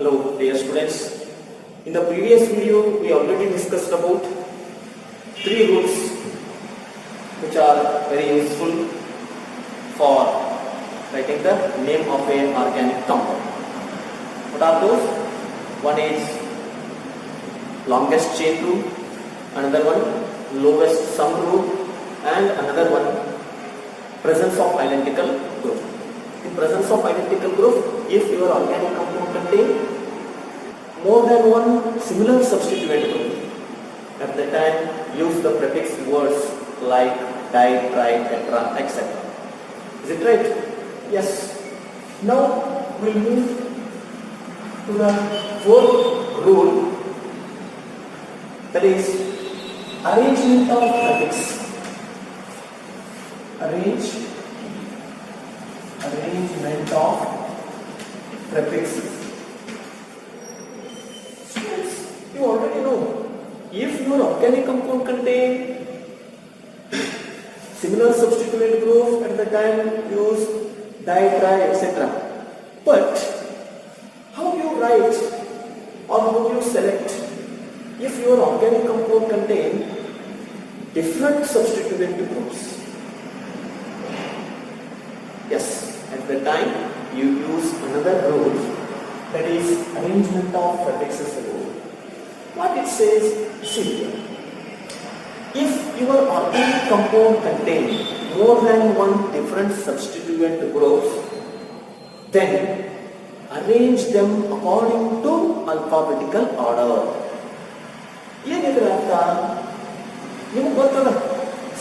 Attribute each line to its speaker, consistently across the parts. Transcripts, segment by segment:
Speaker 1: Hello dear students. In the previous video we already discussed about three rules which are very useful for writing the name of an organic compound. What are those? One is longest chain rule, another one lowest sum rule, and another one presence of identical group. In presence of identical group, if your organic compound contain more than one similar substituent group, at that time use the prefix words like di, tri, tetra, etc. Is it right? Yes. Now we'll move to the fourth rule, that is arrangement of prefix. Arrangement of prefixes. Students, you already know, if your organic compound contain similar substituent group, at the time use di, tri, etc. But how you write or how you select if your organic compound contain different substituent groups? Yes, at the time you use another rule, that is arrangement of prefixes rule. What it says, see here. If your organic compound contains more than one different substituent groups, then arrange them according to alphabetical order. ಏನಿದ್ರ ಅರ್ಥ ನಿಮಗೆ ಗೊತ್ತದ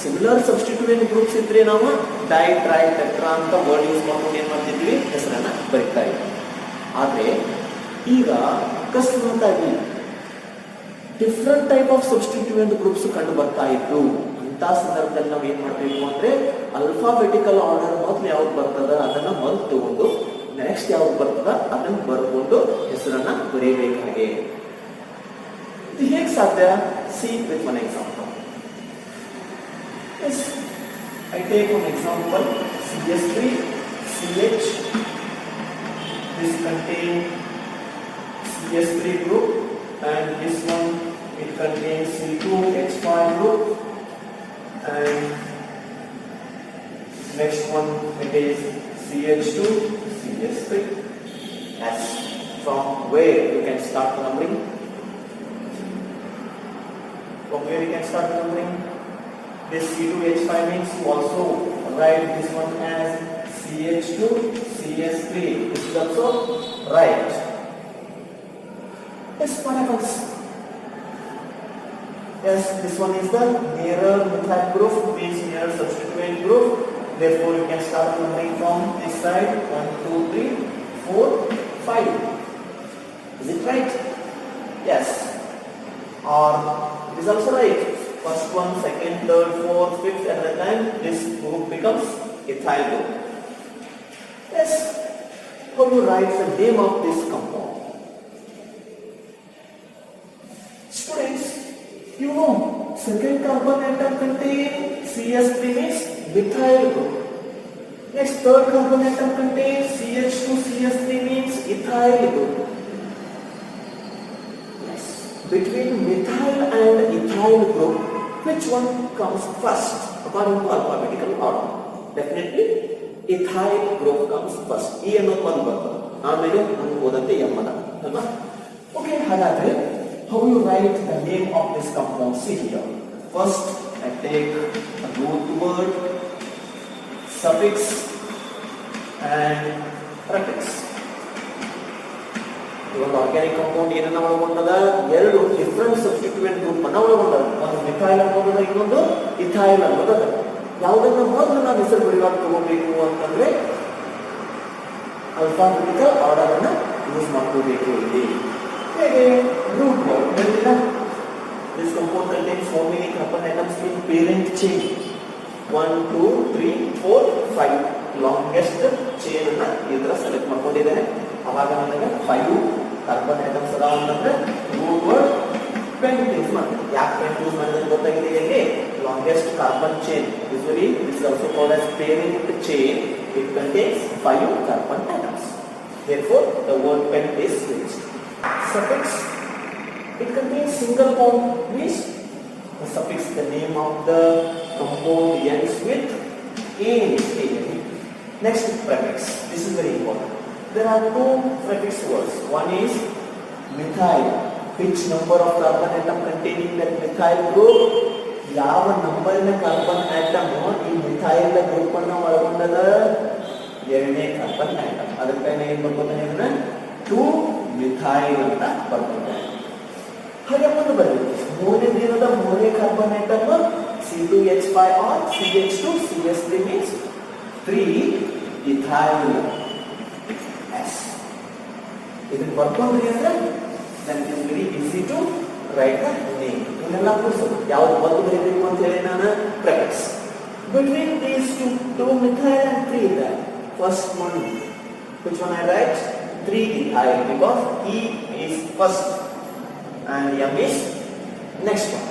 Speaker 1: similar substituent groups ಇದ್ರೆ ನಾವು dye, try, tetra ಅಂತ word use ಮಾಡ್ಕೊಂಡು ಏನ್ ಮಾಡ್ತಿದ್ವಿ, ಹೆಸರನ್ನ ಬರೀತಾ ಇದ್ವಿ. ಆದ್ರೆ ಈಗ ಅಕಸ್ಮಾತಾಗಿ different type of substituent groups ಕಂಡು ಬರ್ತಾ ಇತ್ತು. ಅಂತ ಸಂದರ್ಭದಲ್ಲಿ ನಾವು ಏನ್ ಮಾಡ್ಬೇಕು ಅಂದ್ರೆ ಅಲ್ಫಾಬೆಟಿಕಲ್ ಆರ್ಡರ್ ಮೊದಲು ಯಾವ್ದು ಬರ್ತದ ಅದನ್ನ ಮೊದಲು ತಗೊಂಡು ನೆಕ್ಸ್ಟ್ ಯಾವ್ದು ಬರ್ತದ ಅದನ್ನ ಬರ್ಕೊಂಡು ಹೆಸರನ್ನ ಬರೀಬೇಕಾಗೆ. ಇದು ಹೇಗೆ ಸಾಧ್ಯ? C with one example. Yes, I take one example, CS3, CH, this contains CS3 group, and this one it contains C2H5 group, and next one it is CH2, CH3. As from where you can start numbering? From where you can start numbering? This C2H5 means you also write this one as CH2, CH3. This is also right. Yes, what happens? Yes, this one is the nearer methyl group, means nearer substituent group. Therefore, you can start numbering from this side. 1, 2, 3, 4, 5. Is it right? Yes. Or it is also right. First one, second, third, fourth, fifth, at the time this group becomes ethyl group. Yes. How you write the name of this compound? Students, you know, second carbon atom contain CS3 means methyl group. Next, third carbon atom contains CH2, CH3 means ethyl group. Yes. Between methyl and ethyl group, which one comes first according to alphabetical order? Definitely ethyl group comes first. E ಅನ್ನೋದು ಬಂದು ಬರ್ತದೆ, ಆಮೇಲೆ ಮುಂದೆ ಹೋದಂತೆ M ಅದ ಅಲ್ವಾ? Okay, ಹಾಗಾದ್ರೆ how you write the name of this compound? See here. First I take a root word, suffix and prefix. ಒಂದು ಆರ್ಗ್ಯಾನಿಕ್ ಕಾಂಪೌಂಡ್ ಏನನ್ನ ಒಳಗೊಂಡದ? ಎರಡು ಡಿಫರೆಂಟ್ ಸಬ್ಸ್ಟಿಟ್ಯೂಯೆಂಟ್ ಗ್ರೂಪ್ ಅನ್ನ ಒಳಗೊಂಡದ. ಒಂದು ಮಿಥೈಲ್ ಅನ್ನೋದದ, ಇನ್ನೊಂದು ಇಥೈಲ್ ಅನ್ನೋದದ. ಯಾವುದನ್ನ ಮೊದಲು ನಾವು ಹೆಸರು ಬರೆಯುವಾಗ ತಗೋಬೇಕು ಅಂತಂದ್ರೆ ಅಲ್ಫಾಬೆಟಿಕಲ್ ಆರ್ಡರ್ ಅನ್ನ ಯೂಸ್ ಮಾಡ್ಕೋಬೇಕು. ಇಲ್ಲಿ ಹೇಗೆ? ರೂಟ್ ವರ್ಡ್ ಹೇಳಿಲ್ಲ, this compound contains how many carbon atoms in parent chain? 1, 2, 3, 4, 5. Longest chain ಅನ್ನ ಈ ತರ ಸೆಲೆಕ್ಟ್ ಮಾಡ್ಕೊಂಡಿದ್ದೇನೆ. ಅವಾಗ ನನಗೆ 5 ಕಾರ್ಬನ್ ಐಟಮ್ಸ್ ಅದಾವ ಅಂತಂದ್ರೆ ರೂಟ್ ವರ್ಡ್ ಪೆನ್ ಯೂಸ್ ಮಾಡ್ತೀನಿ. ಯಾಕೆ ಪೆನ್ ಯೂಸ್ ಮಾಡಿದ್ರೆ ಗೊತ್ತಾಗಿದೆ ಇಲ್ಲಿ? Longest carbon chain, usually this is also called as parent chain. It contains 5 carbon atoms. Therefore, the word pen is switched. suffix, it contains single bond, means the suffix, the name of the compound ends with A. Next, prefix. This is very important. There are two prefix words. One is methyl. Which number of carbon atom containing that methyl group? ಯಾವ ನಂಬರಿನ carbon atom ಈ methyl group ಅನ್ನು ಒಳಗೊಂಡದ ಎರಡನೇ carbon atom. ಅದಕ್ಕೆ ಏನು ಬರ್ಕೊತಾನೆ ಅಂದ್ರೆ 2 methyl ಅಂತ ಬರ್ಕೊತಾನೆ. ಹಾಗೆ ಮುಂದೆ ಬರಬೇಕು. ಮೂರನೇ ದಿನದ ಮೂರನೇ carbon atom C2H5 or CH2 CH3 means 3 ethyl S. ಇದನ್ನ ಬರ್ಕೊಂಡ್ರಿ ಅಂದ್ರೆ then it is very easy to write the name. ಇದೆಲ್ಲ ಕೂಡಿಸೋದು ಯಾವ್ದು ಒಂದು ಬರೀಬೇಕು ಅಂತ ಹೇಳಿ ನಾನು prefix. Between these two methyl and 3 ethyl, first one, which one I write? 3 ethyl because E is first and M is next one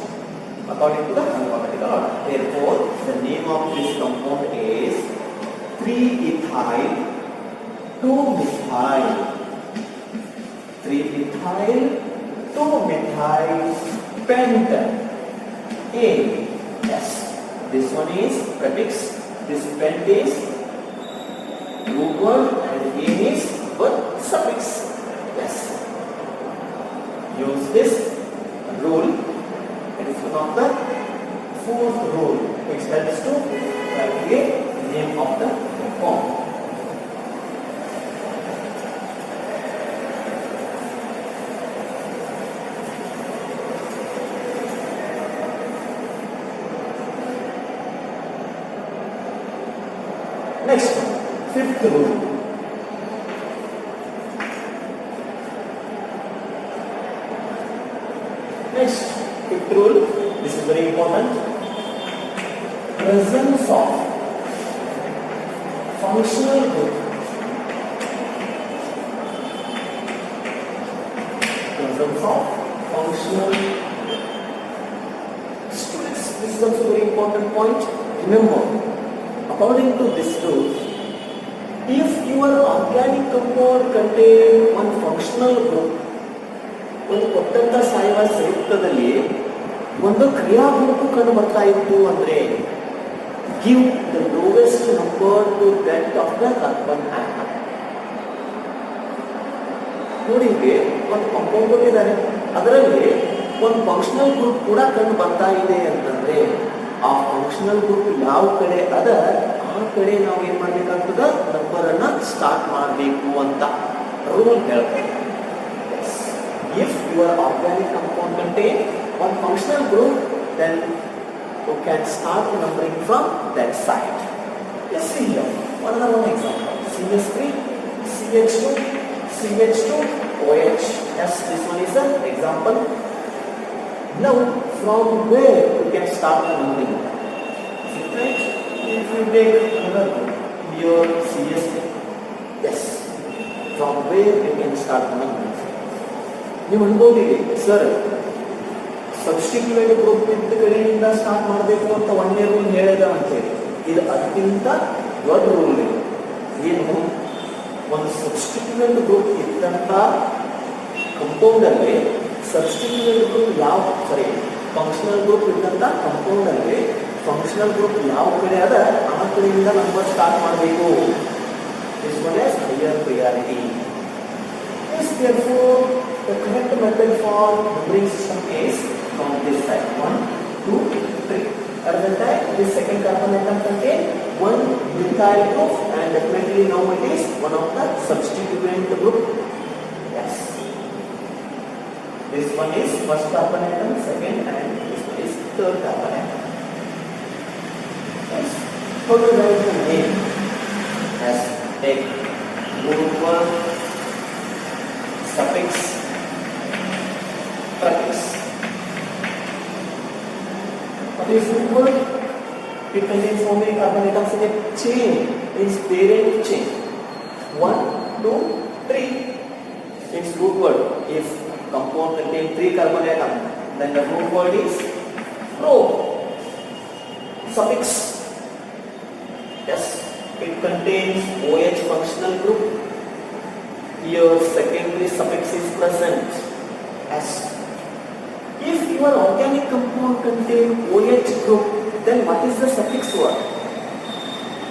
Speaker 1: according to the alphabetical order. Therefore, the name of this compound is 3 ethyl 2 methyl. 3 ethyl 2 methyl pent A. Yes, this one is prefix. This pent is root word and A is what? Suffix. Yes. Use this rule. It is one of the fourth rule which helps to calculate the name of the compound. Next one, fifth rule. Next, fifth rule. This is very important. Presence of functional group. Presence of functional students. This is also very important point. Remember, according to this rule, if your organic compound contains one functional group, ಒಂದು ಕೊಟ್ಟಂತ ಸಾವಯವ ಸಂಯುಕ್ತದಲ್ಲಿ ಒಂದು ಕ್ರಿಯಾ ಗುಂಪು ಕಂಡು ಬರ್ತಾ ಇತ್ತು ಅಂದ್ರೆ give the lowest number to that of the carbon atom. ನೋಡಿ ಇಲ್ಲಿ ಒಂದು ಕಾಂಪೌಂಡ್ ಕೊಟ್ಟಿದ್ದಾರೆ, ಅದರಲ್ಲಿ ಒಂದು ಫಂಕ್ಷನಲ್ ಗ್ರೂಪ್ ಕೂಡ ಕಂಡು ಬರ್ತಾ ಇದೆ ಅಂತಂದ್ರೆ ಆ ಫಂಕ್ಷನಲ್ ಗ್ರೂಪ್ ಯಾವ ಕಡೆ ಅದ ಆ ಕಡೆ ನಾವು ಏನ್ ಮಾಡ್ಬೇಕಾಗ್ತದ ನಂಬರ್ ಅನ್ನ ಸ್ಟಾರ್ಟ್ ಮಾಡಬೇಕು ಅಂತ ರೂಲ್ ಹೇಳ್ತಾರೆ. If your organic compound contain one functional group, then you can start numbering from that side. Let's see here. Another one example. CH3, CH2, CH2, OH. Yes, this one is an example. Now, from where you can start the numbering? Right? If you take another your CH3, yes, from where you can start the numbering? ನೀವು ಅನ್ಬೋದಿದೆ sir substituent group ಇದ್ದ ಕಡೆಯಿಂದ start ಮಾಡಬೇಕು ಅಂತ ಒಂದೇ rule ಹೇಳಿದ ಅಂತೇಳಿ. ಇದು ಅದಕ್ಕಿಂತ ದೊಡ್ಡ ರೂಲ್ ಇದೆ. ಏನು, ಒಂದು ಸಬ್ಸ್ಟಿಟ್ಯೂಯೆಂಟ್ ಗ್ರೂಪ್ ಇದ್ದಂತ ಕಂಪೌಂಡ್ ಅಲ್ಲಿ ಸಬ್ಸ್ಟಿಟ್ಯೂಯೆಂಟ್ ಗ್ರೂಪ್ ಯಾವ ಫಂಕ್ಷನಲ್ ಗ್ರೂಪ್ ಇದ್ದಂತ ಕಂಪೌಂಡ್ ಅಲ್ಲಿ ಫಂಕ್ಷನಲ್ ಗ್ರೂಪ್ ಯಾವ ಕಡೆ ಅದ ಆ ಕಡೆಯಿಂದ ನಂಬರ್ ಸ್ಟಾರ್ಟ್ ಮಾಡಬೇಕು. This one is higher priority. Therefore, the correct method for numbering system is from this side 1, 2, 3. At the time, this second carbon atom contains one methyl group, and definitely now it is one of the substituent group. Yes. This one is first carbon atom, second, and this one is third carbon atom. Yes. How to write the name? As take root word, suffix, prefix. What is root word? It contains how many carbon atoms in a chain? It's parent chain. 1, 2, 3. It's root word. If compound contains 3 carbon atoms, then the root word is pro. Suffix. Yes, it contains OH functional group. Here secondary suffix is present S. If your organic compound contain OH group, then what is the suffix word?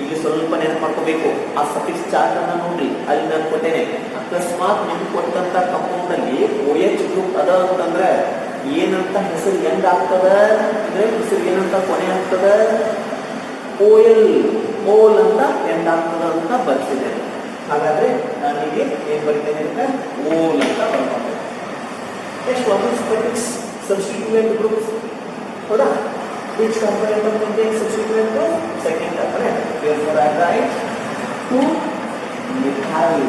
Speaker 1: ಇಲ್ಲಿ ಸ್ವಲ್ಪ ನೆನಪು ಮಾಡ್ಕೋಬೇಕು. ಆ suffix chart ಅನ್ನ ನೋಡ್ರಿ, ಅಲ್ಲಿ ನಾನು ಕೊಟ್ಟೇನೆ. ಅಕಸ್ಮಾತ್ ನಿಮ್ಗೆ ಕೊಟ್ಟಂತ ಕಂಪೌಂಡ್ ಅಲ್ಲಿ OH ಗ್ರೂಪ್ ಅದ ಅಂತಂದ್ರೆ ಏನಂತ ಹೆಸರು ಎಂಡ್ ಆಗ್ತದ ಅಂದ್ರೆ ಹೆಸರು ಏನಂತ ಕೊನೆ ಆಗ್ತದ ಓಲ್ ಅಂತ ಎಂಡ್ ಆಗ್ತದ ಅಂತ ಬರ್ತಿದ್ದೇನೆ. ಹಾಗಾದ್ರೆ ನಾನಿಗೆ ಏನ್ ಬರ್ತೇನೆ ಅಂತ ಓಲ್ ಅಂತ ಬರ್ತಾರೆ. Next what is suffix substituent groups? ಹೌದಾ? Which component contains substituent group? Second component. Therefore, I write 2-methyl.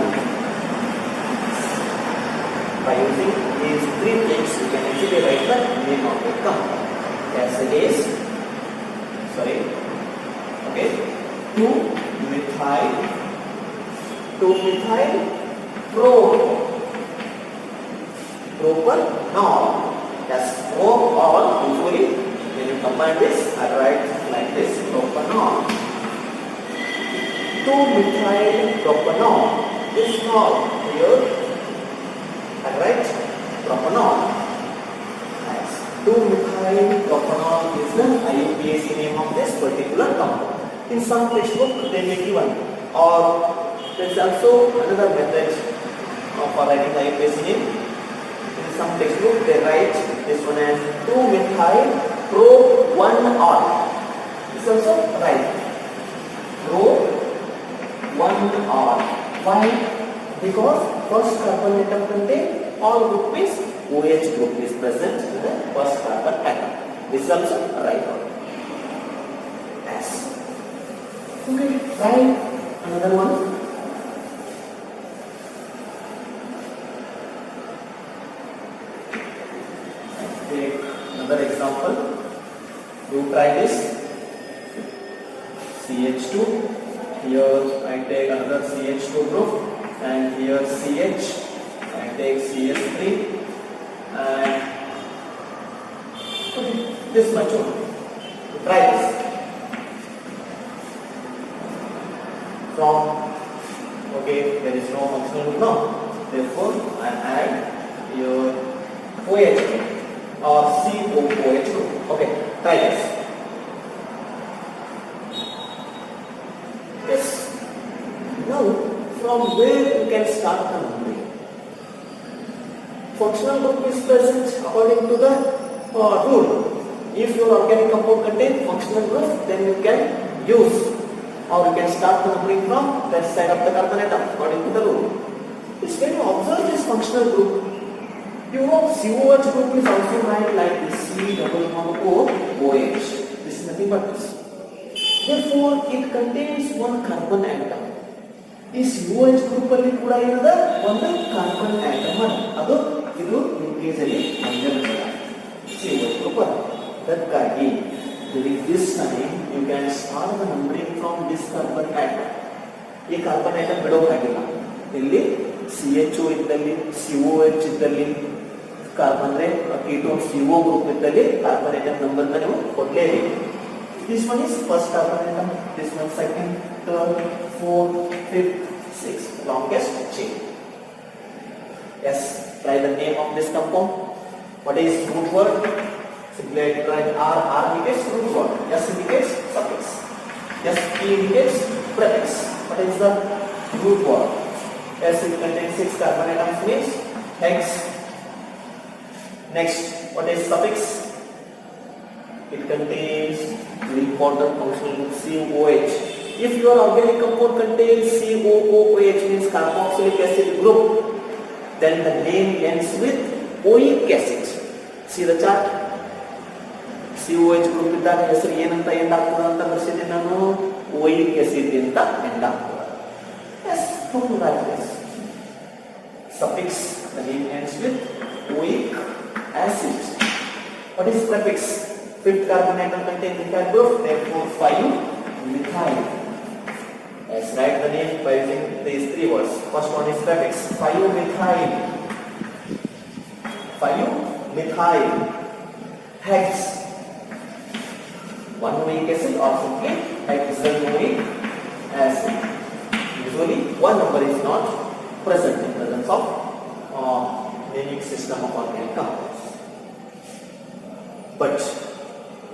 Speaker 1: By using these three things, you can easily write the name of the compound. As it is, sorry, okay, 2-methyl propanol. That's all usually. When you combine this, I write like this: propanol. 2-methyl propanol. This all here I write propanol. As 2-methyl propanol is the IUPAC name of this particular compound. In some textbook they may given, or there is also another method for writing the IUPAC name. In some textbook they write this one as 2-methyl pro-1-ol. This is also right. Pro-1-ol. Why? Because first carbon atom contain all group is OH group is present in the first carbon atom. This is also right. S. Okay. Right. Another one. Take another example. You try this. CH2. Here I take another CH2 group, and here CH. I take CH3, and this much only. You try this. From okay, there is no functional group now. Therefore, I add your OH group or COOH group. Okay, try this. Yes. Now, from where you can start the numbering? Functional group is present according to the rule. If your organic compound contains functional group, then you can use, or you can start the numbering from that side of the carbon atom according to the rule. It's when you observe this functional group, you know COH group is also write like this C-double-bond-O-OH. This is nothing but this. Therefore, it contains one carbon atom. This OH group ಅಲ್ಲಿ ಕೂಡ ಇರೋದ ಒಂದು carbon atom ಅದು ಇದು nucleus ಅಲ್ಲಿ ಹೊಂದಿರುತ್ತದೆ. COH group ಅದಕ್ಕಾಗಿ during this time you can start the numbering from this carbon atom. ಈ ಕಾರ್ಬನ್ ಆಟಮ್ ಬಿಡೋಕಾಗಿಲ್ಲ. ಇಲ್ಲಿ CHO ಇದ್ದಲ್ಲಿ COH ಇದ್ದಲ್ಲಿ ಕಾರ್ಬನ್ ಕೀಟೋನ್ CO ಗ್ರೂಪ್ ಇದ್ದಲ್ಲಿ ಕಾರ್ಬನ್ ಆಟಮ್ ನಂಬರ್ ನೀವು ಕೊಡಲೇಬೇಕು. This one is first carbon atom, this one second, third, fourth, fifth, sixth, longest chain. Yes, try the name of this compound. What is root word? Simply write R. R indicates root word. S indicates suffix. S P indicates prefix. What is the root word? S it contains 6 carbon atoms means hex. Next, what is suffix? It contains the important functional group COOH. If your organic compound contains COOH means carboxylic acid group, then the name ends with oic acid. See the chart. COH group ಇದ್ದಾಗ ಹೆಸರು ಏನಂತ end ಆಗ್ತದ ಅಂತ ಬರ್ಸಿದ್ದೀನಿ ನಾನು, oic acid ಅಂತ end ಆಗ್ತದ. Yes, how to write this? Suffix, the name ends with oic acid. What is prefix? Fifth carbon atom contains methyl group, therefore 5-methyl. Let's write the name by using these three words. First one is prefix 5-methyl. 5-methyl. Hex. One oic acid or simply hexanoic acid. Usually one number is not present in the terms of naming system of organic compounds. But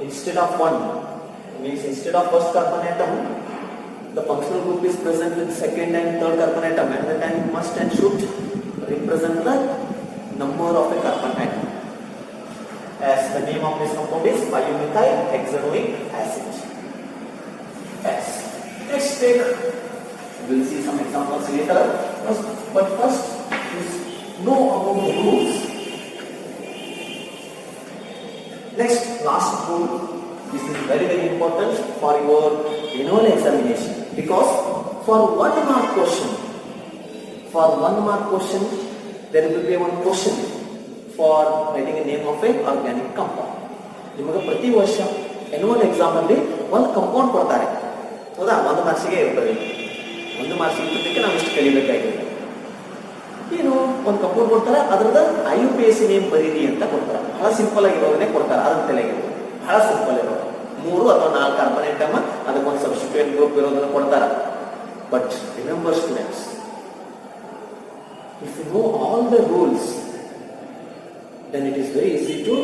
Speaker 1: instead of one, means instead of first carbon atom, the functional group is present with second and third carbon atom, and the time must and should represent the number of a carbon atom. As the name of this compound is 5-methyl hexanoic acid. Yes. Let's take, we'll see some examples later. But first, know about the rules. Next, last rule. This is very important for your annual examination, because for 1 mark question, there will be one question for writing a name of a organic compound. ನಿಮಗೆ ಪ್ರತಿ ವರ್ಷ annual exam ಅಲ್ಲಿ ಒಂದು compound ಕೊಡ್ತಾರೆ, ಹೌದಾ? 1 ಮಾರ್ಕ್ಸಿಗೆ ಇರ್ತದೆ. 1 ಮಾರ್ಕ್ಸಿಗೆ ಇದ್ದಕ್ಕೆ ನಾವು ಇಷ್ಟು ಕಲಿಬೇಕಾಗಿದೆ. ಏನು ಒಂದು ಕಂಪೌಂಡ್ ಕೊಡ್ತಾರೆ, ಅದರದ IUPAC ನೇಮ್ ಬರೀರಿ ಅಂತ ಕೊಡ್ತಾರೆ. ಬಹಳ ಸಿಂಪಲ್ ಆಗಿರೋದನ್ನೇ ಕೊಡ್ತಾರೆ, ಅದ್ರ ತಲೆಗೆ ಬಹಳ ಸಿಂಪಲ್ ಇರೋದು. 3 ಅಥವಾ 4 ಕಾರ್ಬನ್ ಐಟಮ್, ಅದಕ್ಕೊಂದು ಸಬ್ಸ್ಟಿಟ್ಯೂಯೆಂಟ್ ಗ್ರೂಪ್ ಇರೋದನ್ನು ಕೊಡ್ತಾರೆ. But remember students, if you know all the rules, then it is very easy to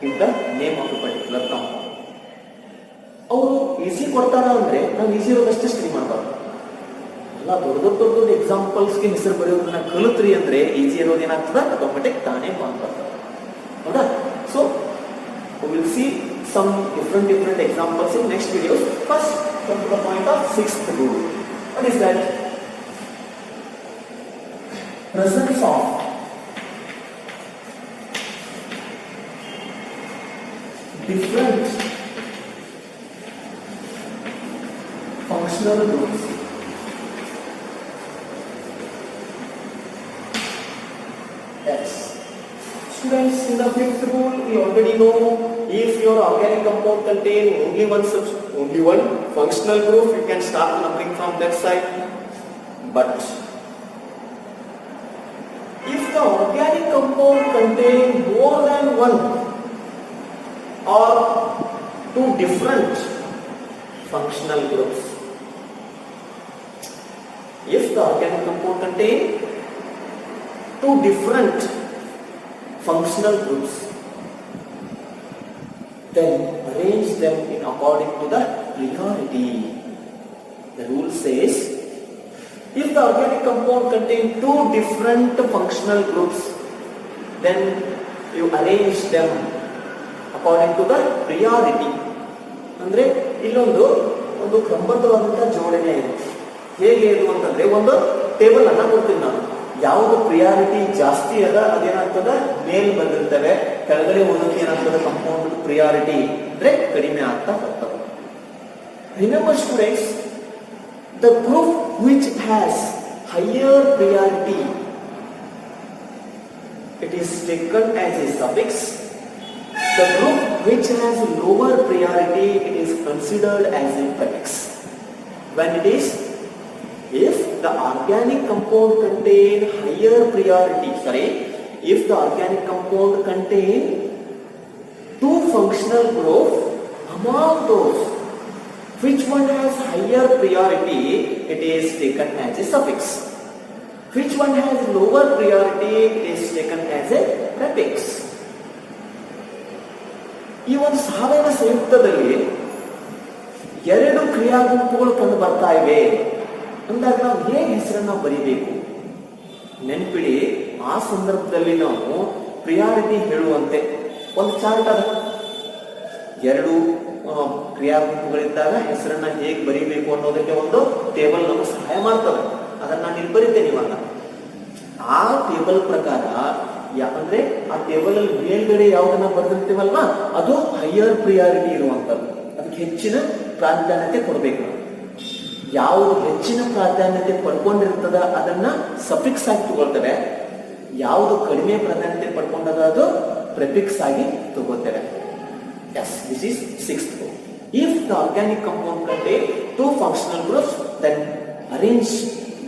Speaker 1: give the name of a particular compound. ಅವರು ಈಸಿ ಕೊಡ್ತಾರ ಅಂದ್ರೆ ನಾವು ಈಸಿ ಇರೋದಷ್ಟೇ ಸ್ಟಡಿ ಮಾಡಬಾರ್ದು. ಅಲ್ಲ, ದೊಡ್ಡ ಎಕ್ಸಾಂಪಲ್ಸ್ಗೆ ಹೆಸರು ಬರೆಯೋದನ್ನ ಕಲಿತ್ರಿ ಅಂದ್ರೆ ಈಸಿ ಇರೋದು ಏನಾಗ್ತದ, ಆಟೋಮೆಟಿಕ್ ತಾನೇ ಮಾಡ್ಬಾರ್ದು, ಹೌದಾ? So we will see some different examples in next videos. First, come to the point of 6th rule. What is that? Presence of different functional groups. Yes. Students, in the 5th rule, we already know if your organic compound contain only one functional group, you can start numbering from that side. But if the organic compound contain more than one or 2 different functional groups, if the organic compound contain 2 different functional groups, then arrange them in according to the priority. The rule says, if the organic compound contain 2 different functional groups, then you arrange them according to the priority. ಅಂದ್ರೆ ಇಲ್ಲೊಂದು ಕ್ರಮಬದ್ಧವಾದಂತಹ ಜೋಡಣೆ ಇದೆ. ಹೇಗೆ ಇದು ಅಂತಂದ್ರೆ, ಒಂದು table ಅನ್ನ ಕೊಡ್ತೀನಿ ನಾನು, ಯಾವುದು ಪ್ರಿಯಾರಿಟಿ ಜಾಸ್ತಿ ಅದ ಅದೇನಾಗ್ತದ ಮೇಲ್ ಬಂದಿರ್ತವೆ, ಕೆಳಗಡೆ ಓದೋಕೆ ಏನಾಗ್ತದೆ ಕಂಪೌಂಡ್ ಪ್ರಿಯಾರಿಟಿ ಅಂದ್ರೆ ಕಡಿಮೆ ಆಗ್ತಾ ಹೋಗ್ತದೆ. Remember students, the group which has higher priority, it is taken as a suffix. The group which has lower priority, it is considered as a prefix. When it is, if the organic compound contain higher priority, if the organic compound contain 2 functional groups, among those which one has higher priority, it is taken as a suffix. Which one has lower priority, it is taken as a prefix. ಈ ಒಂದು ಸಾವಯವ ಸಂಯುಕ್ತದಲ್ಲಿ 2 ಕ್ರಿಯಾ ಗುಂಪುಗಳು ಕಂಡು ಬರ್ತಾ ಇವೆ ಅಂದಾಗ ನಾವು ಹೇಗೆ ಹೆಸರನ್ನ ಬರೀಬೇಕು? ನೆನಪಿಡಿ, ಆ ಸಂದರ್ಭದಲ್ಲಿ ನಾವು ಪ್ರಿಯಾರಿಟಿ ಹೇಳುವಂತೆ ಒಂದು ಚಾರ್ಟ್ ಅದ. 2 ಕ್ರಿಯಾ ಗುಂಪುಗಳಿದ್ದಾಗ ಹೆಸರನ್ನ ಹೇಗೆ ಬರೀಬೇಕು ಅನ್ನೋದಕ್ಕೆ ಒಂದು ಟೇಬಲ್ ನಮಗೆ ಸಹಾಯ ಮಾಡ್ತದೆ. ಅದನ್ನ ನಾನು ಇಲ್ಲಿ ಬರೀತೇನೆ ಇವಾಗ. ಆ ಟೇಬಲ್ ಪ್ರಕಾರ, ಯಾಕಂದ್ರೆ ಆ ಟೇಬಲ್ ಅಲ್ಲಿ ಮೇಲ್ಗಡೆ ಯಾವ್ದನ್ನ ಬರೆದಿರ್ತೀವಲ್ವಾ, ಅದು ಹೈಯರ್ ಪ್ರಿಯಾರಿಟಿ ಇರುವಂತದ್ದು, ಅದಕ್ಕೆ ಹೆಚ್ಚಿನ ಪ್ರಾಧಾನ್ಯತೆ ಕೊಡಬೇಕು. ಯಾವುದು ಹೆಚ್ಚಿನ ಪ್ರಾಧಾನ್ಯತೆ ಪಡ್ಕೊಂಡಿರ್ತದ ಅದನ್ನ ಸಫಿಕ್ಸ್ ಆಗಿ ತಗೊಳ್ತೇವೆ, ಯಾವುದು ಕಡಿಮೆ ಪ್ರಾಧಾನ್ಯತೆ ಪಡ್ಕೊಂಡದ ಅದು ಪ್ರೆಫಿಕ್ಸ್ ಆಗಿ ತಗೋತೇವೆ. Yes, this is 6th rule. If the organic compound contain 2 functional groups, then arrange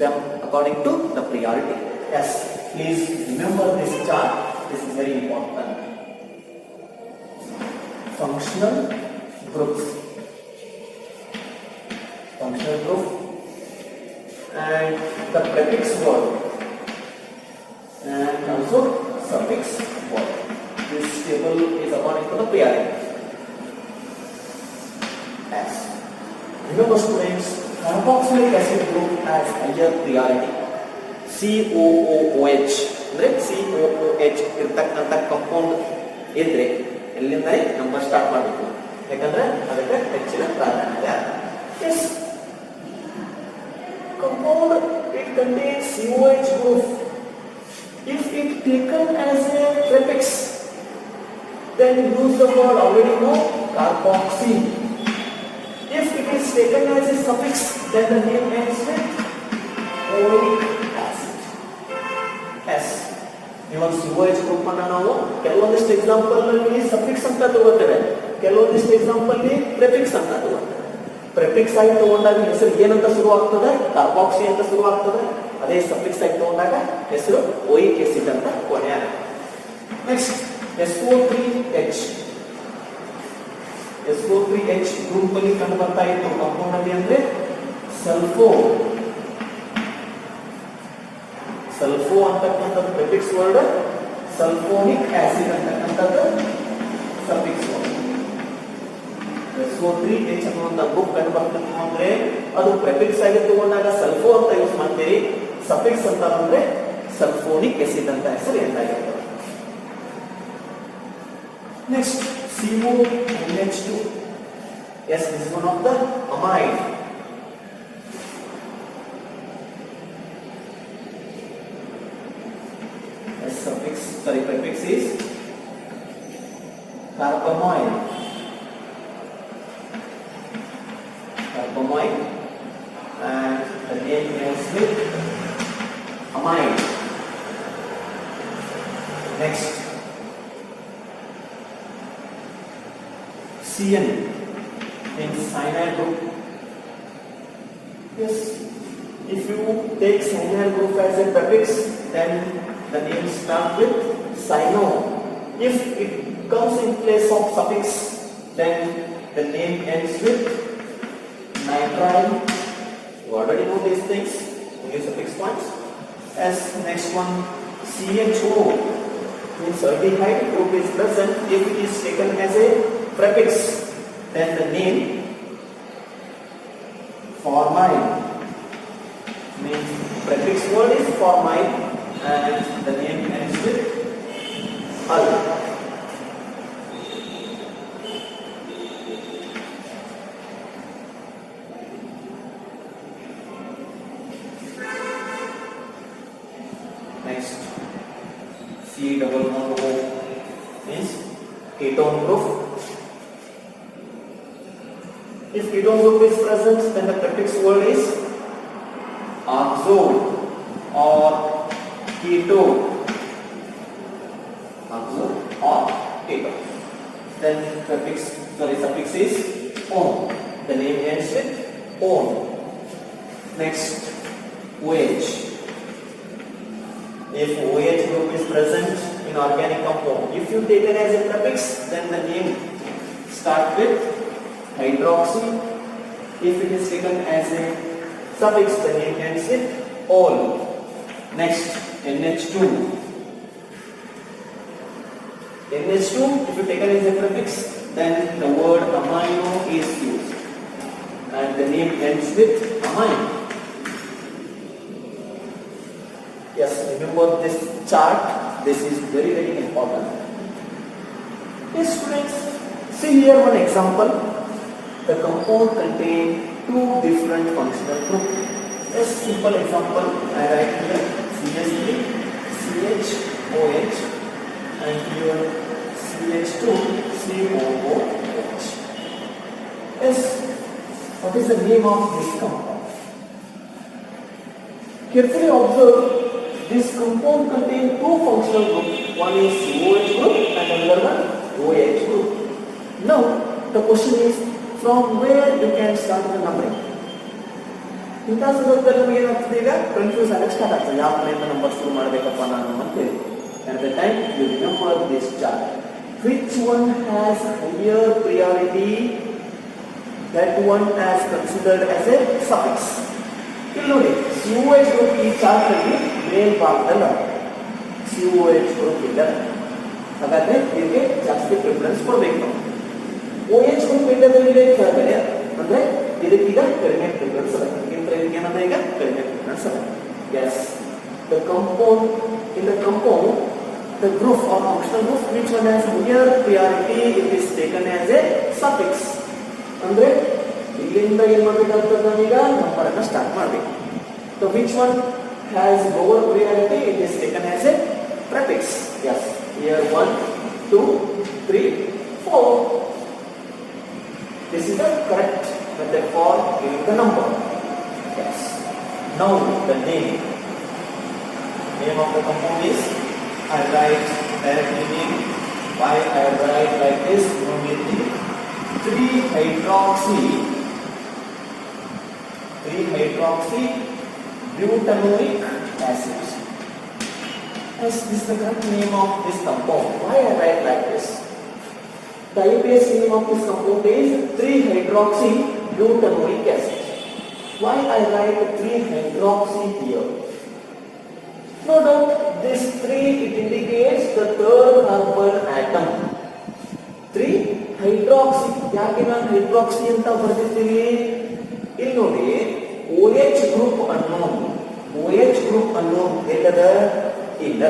Speaker 1: them according to the priority. Yes, please remember this chart. This is very important. Functional groups. Functional group and the prefix word also suffix word. This table is according to the priority. S. Remember students, carboxylic acid group has higher priority. COOH ಅಂದ್ರೆ COOH ಇರತಕ್ಕಂತ compound ಇದ್ರೆ ಎಲ್ಲಿಂದ number start ಮಾಡಬೇಕು, ಯಾಕಂದ್ರೆ ಅದಕ್ಕೆ ಹೆಚ್ಚಿನ ಪ್ರಾಧಾನ್ಯತೆ. Yes, compound it contains COH group. If it taken as a prefix, then use the word already know carboxy. If it is taken as a suffix, then the name ends with oic acid. S. even COH group ಅನ್ನು ನಾವು ಕೆಲವೊಂದಿಷ್ಟು example ನಲ್ಲಿ suffix ಅಂತ ತಗೋತೇವೆ, ಕೆಲವೊಂದಿಷ್ಟು example ನಲ್ಲಿ prefix ಅಂತ ತಗೋತೇವೆ. Prefix ಆಗಿ ತಗೊಂಡಾಗ ಹೆಸರು ಏನಂತ ಶುರು ಆಗ್ತದೆ, ಕಾರ್ಬಾಕ್ಸಿ ಅಂತ ಶುರು ಆಗ್ತದೆ. ಅದೇ ಸಫಿಕ್ಸ್ ಆಗಿ ತಗೊಂಡಾಗ ಹೆಸರು ಓಯಿಕ್ ಆಸಿಡ್ ಅಂತ ಕೊನೆ ಆಗುತ್ತೆ. Next SO3H. SO3H ಗ್ರೂಪ್ ಅಲ್ಲಿ ಕಂಡು ಬರ್ತಾ ಇತ್ತು ಕಾಂಪೌಂಡ್ ಅಲ್ಲಿ ಅಂದ್ರೆ ಸಲ್ಫೋ. ಸಲ್ಫೋ ಅಂತಕ್ಕಂಥದ್ದು ಪ್ರೆಫಿಕ್ಸ್ ವರ್ಡ್, ಸಲ್ಫೋನಿಕ್ ಆಸಿಡ್ ಅಂತಕ್ಕಂಥದ್ದು ಸಫಿಕ್ಸ್ ವರ್ಡ್. SO3H ಅನ್ನುವಂಥ ಗ್ರೂಪ್ ಕಂಡು ಬರ್ತದೆ ಅಂದ್ರೆ ಅದು ಪ್ರೆಫಿಕ್ಸ್ ಆಗಿ ತಗೊಂಡಾಗ ಸಲ್ಫೋ ಅಂತ ಯೂಸ್ ಮಾಡ್ತೀರಿ, ಸಫಿಕ್ಸ್ ಅಂತ ಅಂದ್ರೆ ಸಲ್ಫೋನಿಕ್ ಆಸಿಡ್ ಅಂತ ಹೆಸರು ಎಂದಾಗಿರ್ತದೆ. Next, CONH2. Yes, this is one of the amide. Yes, prefix is carbamide. Carbamide, and the name is with amide. Next, CN in cyanide group. Yes, if you take cyanide group as a prefix, then the name starts with cyano. If it comes in place of suffix, then the name ends with nitrile. You already know these things, only suffix points. As next one, CHO means aldehyde group is present. If it is taken as a prefix, then the name formyl means prefix word is formyl and the name ends with al. Next, C-double-bond-O means ketone group. If ketone group is present, then the prefix word is oxo or keto. Oxo or keto. Then suffix is on. The name ends with on. Next, OH. If OH group is present in organic compound, if you take it as a prefix, then the name starts with hydroxy. If it is taken as a suffix, the name ends with ol. Next, NH2. NH2, if you take it as a prefix, then the word amino is used and the name ends with amine. Yes, remember this chart. This is very, very important. Yes, students, see here one example. The compound contains two different functional groups. A simple example I write here: CH3, CHOH, and here CH2, COOH. Yes, what is the name of this compound? Carefully observe. This compound contains two functional groups. One is COH group and another one OH group. Now the question is, from where you can start the numbering? ಇಂಥ ಸಂದರ್ಭದಲ್ಲಿ ನಮಗೆ ಏನಾಗ್ತದೆ, ಈಗ confuse ಆಗಕ್ಕೆ start ಆಗ್ತದೆ, ಯಾವ ಕಡೆಯಿಂದ number ಶುರು ಮಾಡಬೇಕಪ್ಪ ನಾನು ಅಂತೇಳಿ. At the time you remember this chart. Which one has higher priority? That one as considered as a suffix. ಇಲ್ಲಿ ನೋಡಿ, COH group ಈ ಚಾರ್ಟ್ ಅಲ್ಲಿ ಮೇಲ್ಭಾಗದಲ್ಲಿ COH ಗ್ರೂಪ್ ಇಲ್ಲ. ಹಾಗಾದ್ರೆ ಇದಕ್ಕೆ ಜಾಸ್ತಿ ಪ್ರಿಫರೆನ್ಸ್ ಕೊಡಬೇಕು. OH ಗ್ರೂಪ್ ಇಲ್ಲದ್ರೆ ಕೆಳಗಡೆ ಅಂದ್ರೆ ಇದಕ್ಕೀಗ ಕಡಿಮೆ ಪ್ರಿಫರೆನ್ಸ್ ಅದ. ಇದಕ್ಕೆ ಏನಂದ್ರೆ ಈಗ ಕಡಿಮೆ ಪ್ರಿಫರೆನ್ಸ್ ಅದ. Yes, the compound in the compound, the group or functional group which one has higher priority, it is taken as a suffix. ಅಂದ್ರೆ ಇಲ್ಲಿಂದ ಏನು ಮಾಡಬೇಕಾಗ್ತದೆ ನಾವೀಗ ನಂಬರ್ ಅನ್ನು ಸ್ಟಾರ್ಟ್ ಮಾಡಬೇಕು. So which one has lower priority, it is taken as a prefix. Yes, here 1 2 3 4. This is the correct method for giving the number. Yes. Now the name of the compound is, I write directly name. Why I write like this? No need to 3-hydroxy butanoic acid. Yes, this is the correct name of this compound. Why I write like this? The IUPAC name of this compound is 3-hydroxy butanoic acid. Why I write 3-hydroxy here? No doubt this 3 it indicates the third carbon atom. 3-hydroxy. ಯಾಕೆ ನಾನು hydroxy ಅಂತ ಬರ್ತಿರ್ತೀವಿ? ಇಲ್ಲಿ ನೋಡಿ OH group ಅನ್ನೋದು ಎಲ್ಲದ ಇಲ್ಲ.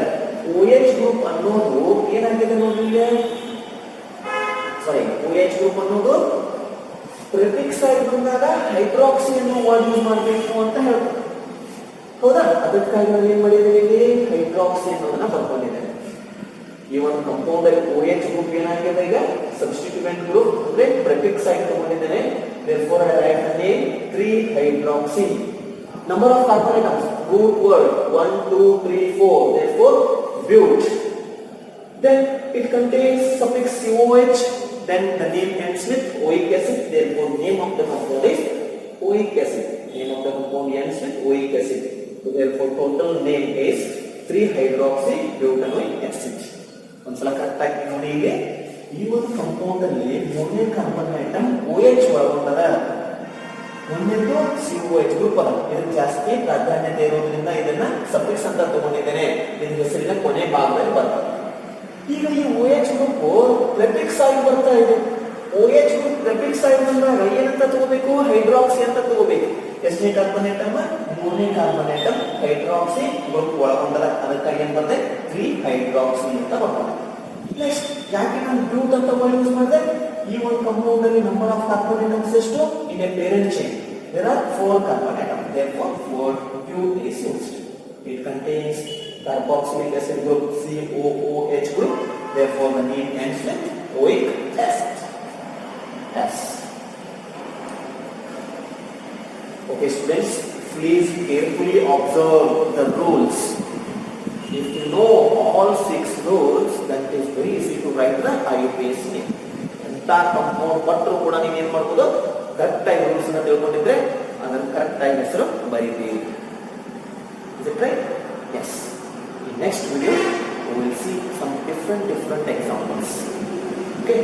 Speaker 1: OH group ಅನ್ನೋದು ಏನಾಗಿದೆ ನೋಡಿ ಇಲ್ಲಿ. OH ಗ್ರೂಪ್ ಅನ್ನೋದು ಪ್ರಿಫಿಕ್ಸ್ ಆಗಿ ಬಂದಾಗ ಹೈಡ್ರಾಕ್ಸಿ ಅನ್ನೋ ವರ್ಡ್ ಯೂಸ್ ಮಾಡಬೇಕು ಅಂತ ಹೇಳ್ತಾರೆ. ಹೌದಾ? ಅದಕ್ಕಾಗಿ ನಾವು ಏನ್ ಮಾಡಿದ್ದೇವೆ, ಇಲ್ಲಿ ಹೈಡ್ರಾಕ್ಸಿ ಅನ್ನೋದನ್ನ ಬರ್ಕೊಂಡಿದ್ದೇವೆ. ಈ ಒಂದು ಕಂಪೌಂಡ್ ಅಲ್ಲಿ OH ಗ್ರೂಪ್ ಏನಾಗಿದೆ ಈಗ ಸಬ್ಸ್ಟಿಟ್ಯೂಯೆಂಟ್ ಗ್ರೂಪ್ ಅಂದ್ರೆ ಪ್ರಿಫಿಕ್ಸ್ ಆಗಿ ತಗೊಂಡಿದ್ದೇನೆ. therefore I write the name 3-hydroxy. number of carbon atoms, root word 1 2 3 4, therefore but. Then it contains suffix COH, then the name ends with oic acid, therefore name of the compound is oic acid. Name of the compound ends with oic acid, so therefore total name is 3-hydroxy butanoic acid. ಒಂದ್ಸಲ correct ಆಗಿ ನೋಡಿ, ಇಲ್ಲಿ ಈ ಒಂದು compound ಅಲ್ಲಿ ಮೂರನೇ carbon atom OH ಒಳಗೊಂಡದ. ಒಂದನೇದು COH ಗ್ರೂಪ್ ಅದ. ಇದಕ್ಕೆ ಜಾಸ್ತಿ ಪ್ರಾಧಾನ್ಯತೆ ಇರೋದ್ರಿಂದ ಇದನ್ನ ಸಫಿಕ್ಸ್ ಅಂತ ತಗೊಂಡಿದ್ದೇನೆ. ಇದರ ಹೆಸರಿನ ಕೊನೆ ಭಾಗದಲ್ಲಿ ಬರ್ತದೆ. ಈಗ ಈ OH ಗ್ರೂಪ್ ಪ್ರಿಫಿಕ್ಸ್ ಆಗಿ ಬರ್ತಾ ಇದೆ. OH ಗ್ರೂಪ್ ಪ್ರಿಫಿಕ್ಸ್ ಆಗಿ ಬಂದಾಗ ಏನಂತ ತಗೋಬೇಕು, ಹೈಡ್ರಾಕ್ಸಿ ಅಂತ ತಗೋಬೇಕು. ಎಷ್ಟನೇ ಕಾರ್ಬನ್ ಐಟಮ್? ಮೂರನೇ ಕಾರ್ಬನ್ ಐಟಮ್ ಹೈಡ್ರಾಕ್ಸಿ ಗ್ರೂಪ್ ಒಳಗೊಂಡದ. ಅದಕ್ಕಾಗಿ ಏನ್ ಬರ್ತದೆ 3-hydroxy ಅಂತ ಬರ್ತದೆ. ನೆಕ್ಸ್ಟ್ ಯಾಕೆ ನಾನು ಬ್ಯೂಟ್ ಅಂತ ಯೂಸ್ ಮಾಡಿದೆ? ಈ ಒಂದು ಕಂಪೌಂಡ್ ಅಲ್ಲಿ ನಂಬರ್ ಆಫ್ ಕಾರ್ಬನ್ ಐಟಮ್ಸ್ ಎಷ್ಟು? In a parent chain there are 4 carbon atoms, therefore 4 bute is used. It contains carboxylic acid group COOH group, therefore the name ends with oic acid. Yes. Okay students, please carefully observe the rules. If you know all 6 rules, then it is very easy to write the IUPAC name. ಎಂತ compound ಕೊಟ್ಟರು ಕೂಡ ನೀವು ಏನ್ ಮಾಡ್ಬೋದು, correct ಆಗಿ rules ಅನ್ನ ತಿಳ್ಕೊಂಡಿದ್ರೆ ಅದನ್ನ correct ಆಗಿ ಹೆಸರು ಬರೀತೀವಿ. Is it right? Yes. In next video we will see some different examples. Okay.